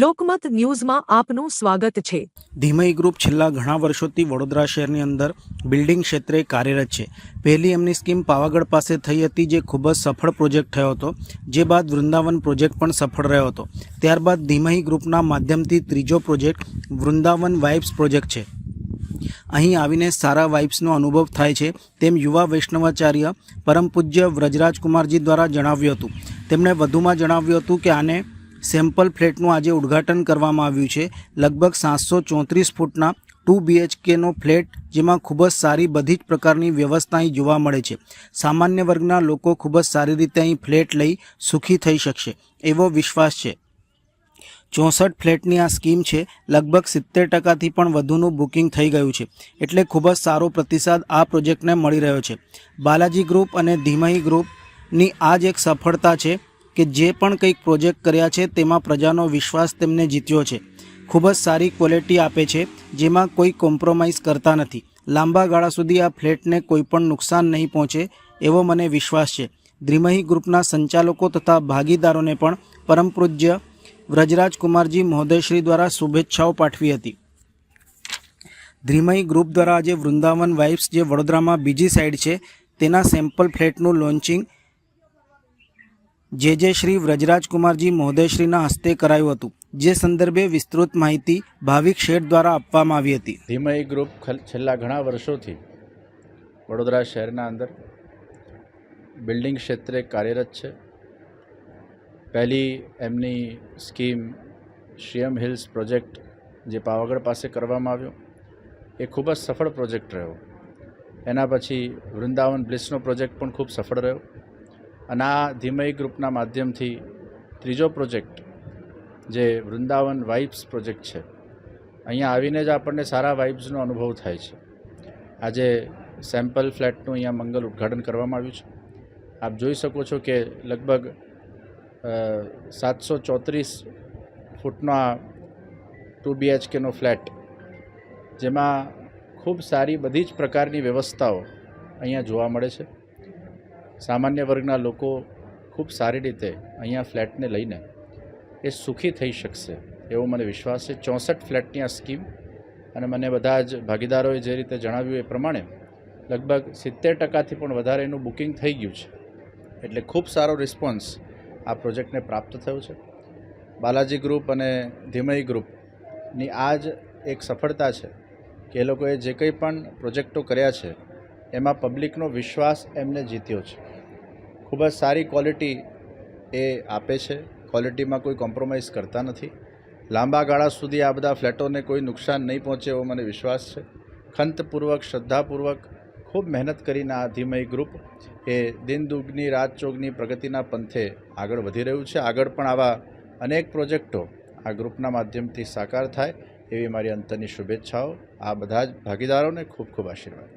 લોકમત ન્યૂઝમાં આપનું સ્વાગત છે। ધીમઈ ગ્રુપ છેલ્લા ઘણા વર્ષોથી વડોદરા શહેરની અંદર બિલ્ડિંગ ક્ષેત્રે કાર્યરત છે। પહેલી એમની સ્કીમ પાવાગઢ પાસે થઈ હતી, જે ખૂબ જ સફળ પ્રોજેક્ટ થયો હતો। જે બાદ વૃંદાવન પ્રોજેક્ટ પણ સફળ રહ્યો હતો। ત્યારબાદ ધીમઈ ગ્રુપના માધ્યમથી ત્રીજો પ્રોજેક્ટ વૃંદાવન વાઇબ્સ પ્રોજેક્ટ છે। અહીં આવીને સારા વાઇબ્સનો અનુભવ થાય છે, તેમ યુવા વૈષ્ણવાચાર્ય પરમ પૂજ્ય વ્રજરાજકુમારજી દ્વારા જણાવ્યું હતું। તેમણે વધુમાં જણાવ્યું હતું કે આને સેમ્પલ ફ્લેટનું આજે ઉદ્ઘાટન કરવામાં આવ્યું છે। લગભગ 734 ફૂટના 2 BHKનો ફ્લેટ, જેમાં ખૂબ જ સારી બધી જ પ્રકારની વ્યવસ્થા અહીં જોવા મળે છે। સામાન્ય વર્ગના લોકો ખૂબ જ સારી રીતે અહીં ફ્લેટ લઈ સુખી થઈ શકશે એવો વિશ્વાસ છે। 64 ફ્લેટની આ સ્કીમ છે। લગભગ 70% પણ વધુનું બુકિંગ થઈ ગયું છે, એટલે ખૂબ જ સારો પ્રતિસાદ આ પ્રોજેક્ટને મળી રહ્યો છે। બાલાજી ગ્રુપ અને ધીમઈ ગ્રુપની આ જ એક સફળતા છે કે જે પણ કંઈક પ્રોજેક્ટ કર્યા છે તેમાં પ્રજાનો વિશ્વાસ તેમને જીત્યો છે। ખૂબ જ સારી ક્વોલિટી આપે છે, જેમાં કોઈ કોમ્પ્રોમાઇઝ કરતા નથી। લાંબા ગાળા સુધી આ ફ્લેટને કોઈ પણ નુકસાન નહીં પહોંચે એવો મને વિશ્વાસ છે। ધીમઈ ગ્રુપના સંચાલકો તથા ભાગીદારોને પણ પરમ પૂજ્ય વ્રજરાજકુમારજી મહોદયશ્રી દ્વારા શુભેચ્છાઓ પાઠવી હતી। ધીમઈ ગ્રુપ દ્વારા આજે વૃંદાવન વાઇબ્સ, જે વડોદરામાં બીજી સાઇડ છે, તેના સેમ્પલ ફ્લેટનું લોન્ચિંગ જે શ્રી વ્રજરાજકુમારજી મહોદયશ્રીના હસ્તે કરાયું હતું, જે સંદર્ભે વિસ્તૃત માહિતી ભાવિક શેઠ દ્વારા આપવામાં આવી હતી। ધીમઈ ગ્રુપ છેલ્લા ઘણા વર્ષોથી વડોદરા શહેરના અંદર બિલ્ડિંગ ક્ષેત્રે કાર્યરત છે। પહેલી એમની સ્કીમ શ્રીયમ હિલ્સ પ્રોજેક્ટ, જે પાવાગઢ પાસે કરવામાં આવ્યો, એ ખૂબ જ સફળ પ્રોજેક્ટ રહ્યો। એના પછી વૃંદાવન બ્લિસનો પ્રોજેક્ટ પણ ખૂબ સફળ રહ્યો, અને આ ધીમઈ ગ્રુપના માધ્યમથી ત્રીજો પ્રોજેક્ટ, જે વૃંદાવન વાઇબ્સ પ્રોજેક્ટ છે, અહીંયા આવીને જ આપણને સારા વાઇબ્સનો અનુભવ થાય છે। આજે સેમ્પલ ફ્લેટનું અહીંયા મંગલ ઉદ્ઘાટન કરવામાં આવ્યું છે। આપ જોઈ શકો છો કે લગભગ 734 ફૂટનો આ 2 BHKનો ફ્લેટ, જેમાં ખૂબ સારી બધી જ પ્રકારની વ્યવસ્થાઓ અહીંયા જોવા મળે છે। સામાન્ય વર્ગના લોકો ખૂબ સારી રીતે અહીંયા ફ્લેટને લઈને એ સુખી થઈ શકશે એવો મને વિશ્વાસ છે। 64 ફ્લેટની આ સ્કીમ, અને મને બધા જ ભાગીદારોએ જે રીતે જણાવ્યું એ પ્રમાણે લગભગ 70%થી પણ વધારે એનું બુકિંગ થઈ ગયું છે, એટલે ખૂબ સારો રિસ્પોન્સ આ પ્રોજેક્ટને પ્રાપ્ત થયો છે। બાલાજી ગ્રુપ અને ધીમઈ ગ્રુપની આ જ એક સફળતા છે કે એ લોકોએ જે કંઈ પણ પ્રોજેક્ટો કર્યા છે એમાં પબ્લિકનો વિશ્વાસ એમને જીત્યો છે। ખૂબ જ સારી ક્વોલિટી એ આપે છે, ક્વોલિટીમાં કોઈ કોમ્પ્રોમાઇઝ કરતા નથી। લાંબા ગાળા સુધી આ બધા ફ્લેટોને કોઈ નુકસાન નહીં પહોંચે એવો મને વિશ્વાસ છે। ખંતપૂર્વક, શ્રદ્ધાપૂર્વક ખૂબ મહેનત કરીને આ ધીમઈ ગ્રુપ એ દિન દુગની રાત ચોગની પ્રગતિના પંથે આગળ વધી રહ્યું છે। આગળ પણ આવા અનેક પ્રોજેક્ટો આ ગ્રુપના માધ્યમથી સાકાર થાય એવી મારી અંતરની શુભેચ્છાઓ। આ બધા જ ભાગીદારોને ખૂબ ખૂબ આશીર્વાદ।